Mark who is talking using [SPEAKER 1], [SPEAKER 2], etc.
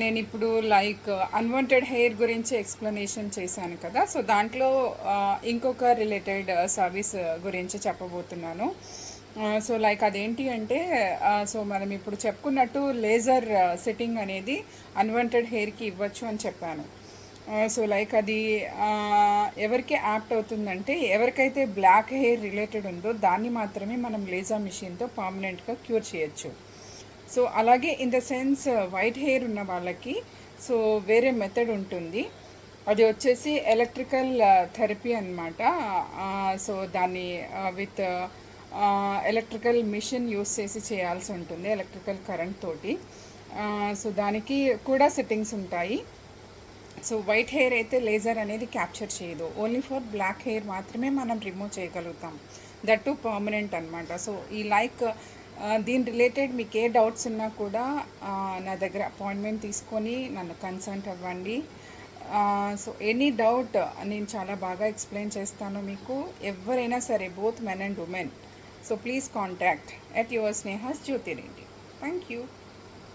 [SPEAKER 1] నేను ఇప్పుడు like unwanted hair గురించి ఎక్స్ప్లెనేషన్ చేశాను కదా. సో దాంట్లో ఇంకొక రిలేటెడ్ సర్వీస్ గురించి చెప్పబోతున్నాను. సో లైక్ అదేంటి అంటే సో మనం ఇప్పుడు చెప్పుకున్నట్టు లేజర్ సెట్టింగ్ అనేది అన్వాంటెడ్ హెయిర్కి ఇవ్వచ్చు అని చెప్పాను. సో లైక్ అది ఎవరికి యాప్ట్ అవుతుందంటే ఎవరికైతే బ్లాక్ హెయిర్ రిలేటెడ్ ఉందో దాన్ని మాత్రమే మనం లేజర్ మిషన్తో పర్మనెంట్గా క్యూర్ చేయొచ్చు. సో అలాగే in the sense white hair ఉన్న వాళ్ళకి సో వేరే మెథడ్ ఉంటుంది. అది వచ్చేసి ఎలక్ట్రికల్ థెరపీ అనమాట. సో దాన్ని విత్ ఎలక్ట్రికల్ మిషన్ యూస్ చేసి చేయాల్సి ఉంటుంది, ఎలక్ట్రికల్ కరెంట్ తోటి. సో దానికి కూడా సెట్టింగ్స్ ఉంటాయి. సో వైట్ హెయిర్ అయితే లేజర్ అనేది క్యాప్చర్ చేయదు, ఓన్లీ ఫర్ బ్లాక్ హెయిర్ మాత్రమే మనం రిమూవ్ చేయగలుగుతాం, దట్ టు పర్మనెంట్ అనమాట. సో ఈ లైక్ దీని రిలేటెడ్ మీకు ఏ డౌట్స్ ఉన్నా కూడా నా దగ్గర అపాయింట్మెంట్ తీసుకొని నన్ను కన్సల్ట్ అవ్వండి. సో ఎనీ డౌట్ నేను చాలా బాగా ఎక్స్ప్లెయిన్ చేస్తాను మీకు, ఎవరైనా సరే, both men and women. So please contact at your స్నేహాస్ జ్యోతి రెడ్డి. Thank you.